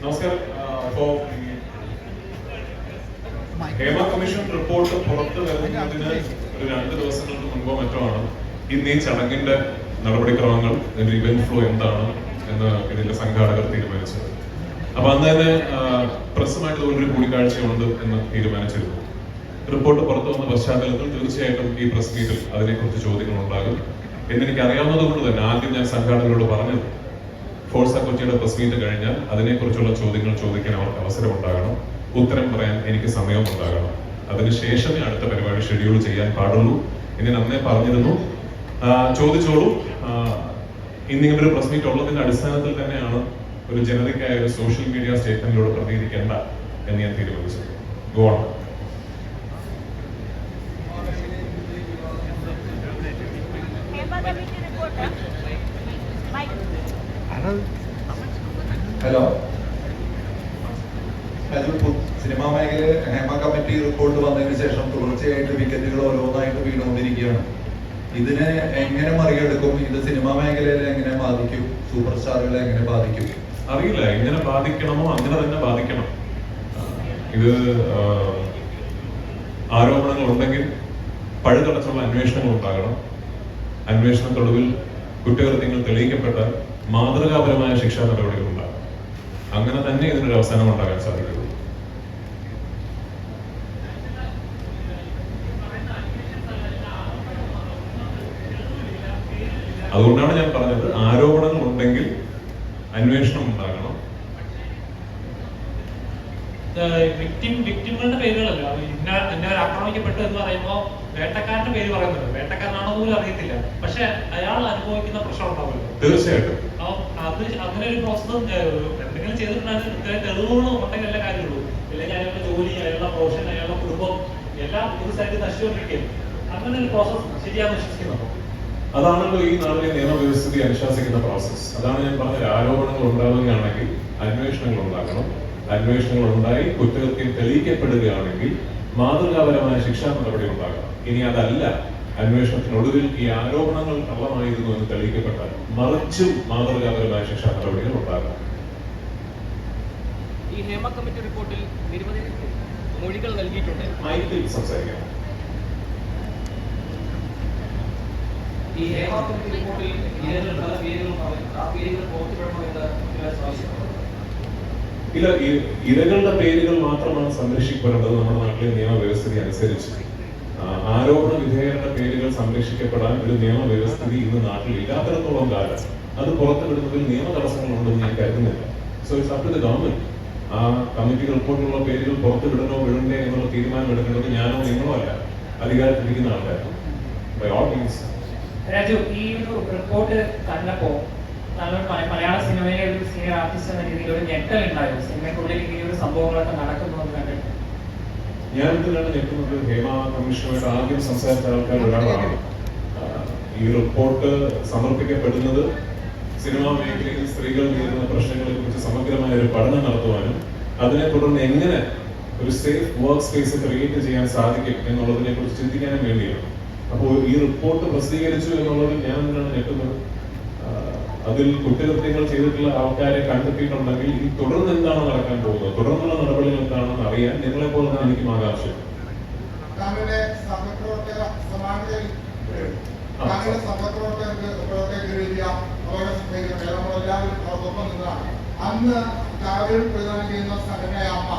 നമസ്കാരം. അപ്പോൾ Hema commission report പുറത്തു വരുന്നതിന് ഒരു 2 ദിവസങ്ങൾക്ക് മുൻപോ മറ്റോ ആണ് ഇന്ന് ഈ ചടങ്ങിന്റെ നടപടിക്രമങ്ങൾ, ഇതിന്റെ ഇവന്റ് ഫ്ലോ എന്താണ് എന്ന് ഇതിന്റെ സംഘാടകർ തീരുമാനിച്ചത്. അപ്പൊ അന്ന് തന്നെ പ്രസുമായിട്ട് ഒരു കൂടിക്കാഴ്ചയുണ്ട് എന്ന് തീരുമാനിച്ചിരുന്നു. റിപ്പോർട്ട് പുറത്തു വന്ന പശ്ചാത്തലത്തിൽ തീർച്ചയായിട്ടും ഈ പ്രസ് മീറ്റിൽ അതിനെക്കുറിച്ച് ചോദ്യങ്ങൾ ഉണ്ടാകും എന്നെനിക്ക് അറിയാവുന്നത് കൊണ്ട് തന്നെ ആദ്യം ഞാൻ സംഘാടകരോട് പറഞ്ഞത്, ഫോഴ്സ കൊച്ചിയുടെ പ്രസ് മീറ്റ് കഴിഞ്ഞാൽ അതിനെക്കുറിച്ചുള്ള ചോദ്യങ്ങൾ ചോദിക്കാൻ അവർക്ക് അവസരം ഉണ്ടാകണം, ഉത്തരം പറയാൻ എനിക്ക് സമയവും ഉണ്ടാകണം. അതിനുശേഷമേ അടുത്ത പരിപാടി ഷെഡ്യൂൾ ചെയ്യാൻ പാടുള്ളൂ എന്ന് ഞാൻ അന്നേ പറഞ്ഞിരുന്നു. ചോദിച്ചോളൂ. ഇന്നിങ്ങനെ ഒരു പ്രസ് മീറ്റ് ഉള്ളതിന്റെ അടിസ്ഥാനത്തിൽ തന്നെയാണ് ഒരു ജനതയ്ക്കായ ഒരു സോഷ്യൽ മീഡിയ സ്റ്റേറ്റ്മെന്റിലൂടെ പ്രതികരിക്കേണ്ട എന്ന് ഞാൻ തീരുമാനിച്ചത്. Go on. ഹലോ, സിനിമാ മേഖല ഹേമ കമ്മിറ്റി റിപ്പോർട്ട് വന്നതിന് ശേഷം തുടർച്ചയായിട്ട് വിക്കറ്റുകൾ ഓരോന്നായിട്ട് വീണുകൊണ്ടിരിക്കുകയാണ്. ഇതിനെ എങ്ങനെ മറികടക്കും? ഇത് സിനിമാ മേഖലയെ എങ്ങനെ ബാധിക്കും? സൂപ്പർ സ്റ്റാറുകളെ എങ്ങനെ ബാധിക്കും? അറിയില്ല. എങ്ങനെ ബാധിക്കണമോ അങ്ങനെ തന്നെ ബാധിക്കണം. ഇത് ആരോപണങ്ങൾ ഉണ്ടെങ്കിൽ പഴുതടച്ചുള്ള അന്വേഷണങ്ങൾ ഉണ്ടാകണം. അന്വേഷണത്തൊടുവിൽ കുറ്റകൃത്യങ്ങൾ തെളിയിക്കപ്പെട്ടാൽ മാതൃകാപരമായ ശിക്ഷാ നടപടികൾ ഉണ്ടാകും. അങ്ങനെ തന്നെ ഇതിനൊരു അവസാനം ഉണ്ടാകാൻ സാധിക്കുള്ളൂ. അതുകൊണ്ടാണ് ഞാൻ പറഞ്ഞത്, ആരോപണങ്ങൾ ഉണ്ടെങ്കിൽ അന്വേഷണം ഉണ്ടാകണം. വിക്ടിമുകളുടെ പേരുകളല്ല, ഇന്ന ആക്രമിക്കപ്പെട്ടു എന്ന് പറയുമ്പോൾ വേട്ടക്കാരന്റെ പേര് പറയുന്നുണ്ട്. വേട്ടക്കാരനാണോ പോലും അറിയത്തില്ല, പക്ഷെ അയാൾ അനുഭവിക്കുന്ന പ്രശ്നം ഉണ്ടാവുമല്ലോ. തീർച്ചയായിട്ടും അത് അങ്ങനെ ഒരു പ്രോസസ്സും എന്തെങ്കിലും ചെയ്തിട്ടുണ്ടെങ്കിൽ കൃത്യമായ തെളിവുകളും ഉണ്ടെങ്കിൽ എല്ലാ കാര്യമുള്ളൂ. ഇല്ലെങ്കിൽ അയാളുടെ ജോലി, അയാളുടെ പ്രൊഫഷൻ, അയാളുടെ കുടുംബം എല്ലാം ഒരു സൈഡിൽ നശിച്ചുകൊണ്ടിരിക്കുകയാണ്. അങ്ങനെ ഒരു പ്രോസസ് ശരിയാണെന്ന് വിശ്വസിക്കുന്നു. അതാണല്ലോ ഈ നാട്ടിലെ നിയമവ്യവസ്ഥയെ അനുശാസിക്കുന്ന പ്രോസസ്. അതാണ് ഞാൻ പറഞ്ഞത്, ആരോപണങ്ങൾ ഉണ്ടാവുകയാണെങ്കിൽ അന്വേഷണങ്ങൾ ഉണ്ടാകണം. അന്വേഷണങ്ങൾ ഉണ്ടായി കുറ്റകൃത്യം തെളിയിക്കപ്പെടുകയാണെങ്കിൽ മാതൃകാപരമായ ശിക്ഷാ നടപടി ഉണ്ടാകണം. ഇനി അതല്ല, അന്വേഷണത്തിനൊടുവിൽ ഈ ആരോപണങ്ങൾ കള്ളമായിരുന്നു എന്ന് തെളിയിക്കപ്പെട്ടാൽ മറിച്ചും മാതൃകാപരമായ ശിക്ഷാ നടപടികൾ ഉണ്ടാകണം. ഈ ഹേമ കമ്മിറ്റി റിപ്പോർട്ടിൽ നിരവധി മൊഴികൾ നൽകിയിട്ടുണ്ട്. മൈക്കിൽ സംസാരിക്കാം. ഈ ഹേമ കമ്മിറ്റി റിപ്പോർട്ടിൽ ഇല്ല, ഇരകളുടെ പേരുകൾ മാത്രമാണ് സംരക്ഷിക്കപ്പെടേണ്ടത് നമ്മുടെ നാട്ടിലെ നിയമവ്യവസ്ഥിതി അനുസരിച്ച്. ആരോപണ വിധേയരുടെ പേരുകൾ സംരക്ഷിക്കപ്പെടാൻ ഒരു നിയമവ്യവസ്ഥിതി ഇന്ന് നാട്ടിൽ ഇല്ലാത്തിടത്തോളം കാലം അത് പുറത്തുവിടുന്നതിൽ നിയമ തടസ്സങ്ങളുണ്ടെന്ന് ഞാൻ കരുതുന്നില്ല. So it's up to the government. ആ കമ്മിറ്റി റിപ്പോർട്ടിലുള്ള പേരുകൾ പുറത്തുവിടണോ വിടണ്ടേ എന്നുള്ള തീരുമാനം എടുക്കേണ്ടത് ഞാനോ നിങ്ങളോ അല്ല, അധികാരത്തിലിരിക്കുന്ന ആൾക്കാരാണ്. By all means. രാജു, ഈ ഒരു റിപ്പോർട്ട് കണ്ടപ്പോ നല്ലൊരു മലയാള സിനിമയിലെ ഒരു സീനിയർ ആർട്ടിസ്റ്റ് എന്ന രീതിയിൽ ഒരു ഞെട്ടൽ ഉണ്ടായോ? സിനിമയ്ക്കുള്ളിൽ ഈ ഒരു സംഭവങ്ങളൊക്കെ നടക്കുന്നു എന്ന് കണ്ടിട്ട് ഞാൻ എന്തിനാണ് ഞെട്ടുന്നത്? ഹേമ കമ്മീഷനുമായിട്ട് ആദ്യം സംസാരിച്ച ആൾക്കാർ ഒരാളാണ്. ഈ റിപ്പോർട്ട് സമർപ്പിക്കപ്പെടുന്നത് സിനിമാ മേഖലയിൽ സ്ത്രീകൾ നേരിടുന്ന പ്രശ്നങ്ങളെ കുറിച്ച് സമഗ്രമായ ഒരു പഠനം നടത്തുവാനും അതിനെ തുടർന്ന് എങ്ങനെ ഒരു സേഫ് വർക്ക് സ്പേസ് ക്രിയേറ്റ് ചെയ്യാൻ സാധിക്കും എന്നുള്ളതിനെ കുറിച്ച് ചിന്തിക്കാനും വേണ്ടിയാണ്. അപ്പോൾ ഈ റിപ്പോർട്ട് പ്രസിദ്ധീകരിച്ചു എന്നുള്ളതിൽ ഞാൻ എന്തിനാണ് ഞെട്ടുന്നത്? അതിൽ കുറ്റകൃത്യങ്ങൾ ചെയ്തിട്ടുള്ള ആൾക്കാരെ കണ്ടെത്തിയിട്ടുണ്ടെങ്കിൽ ഈ തുടർന്ന് എന്താണ് നടക്കാൻ പോകുന്നത്, തുടർന്നുള്ള നടപടികൾ എന്താണെന്ന് അറിയാൻ നിങ്ങളെ പോലെ തന്നെ എനിക്കും ആകാംക്ഷ. അന്ന് കാവൽ പ്രദാനം ചെയ്യുന്ന സംഘടനയായ അമ്മ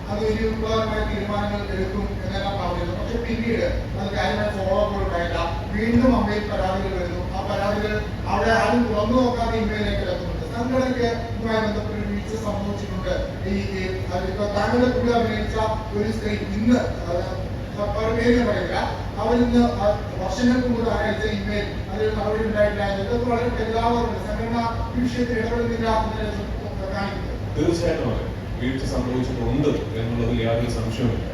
അത് വലിയ വിപ്ലവകരമായ തീരുമാനങ്ങൾ എടുക്കും എന്നെല്ലാം പറഞ്ഞിരുന്നു. പക്ഷെ പിന്നീട് അത് കാര്യമായ ഫോളോ അപ്പ് ഉണ്ടായില്ല. വീണ്ടും അമ്മയിൽ പരാതികൾ വരുന്നു. ആ പരാതികൾ അവിടെ ആരും തുറന്നു നോക്കാതെ ഇമെയിലേക്ക് എത്തുന്നുണ്ട്. സംഘടനയ്ക്ക് ഇതുമായി ബന്ധപ്പെട്ട ഒരു വീഴ്ച സംഭവിച്ചിട്ടുണ്ട്. ഇപ്പൊ താങ്കളുടെ കൂടെ അഭിനയിച്ച ഒരു സ്ത്രീ ഇന്ന് പേര് പറയില്ല, അവരിന്ന് വർഷങ്ങൾക്ക് മുമ്പ് അയച്ച ഇമെയിൽ അതിൽ നടപടി ഉണ്ടായിട്ടില്ല. ഇതൊക്കെ വളരെ പരിതാപകരമുണ്ട്. സംഘടന ഈ വിഷയത്തിൽ ഇടപെടുന്നില്ല എന്നതിനെ കാണിക്കുന്നത്. തീർച്ചയായിട്ടും വീഴ്ച സംഭവിച്ചിട്ടുണ്ട് എന്നുള്ളതിൽ യാതൊരു സംശയവുമില്ല.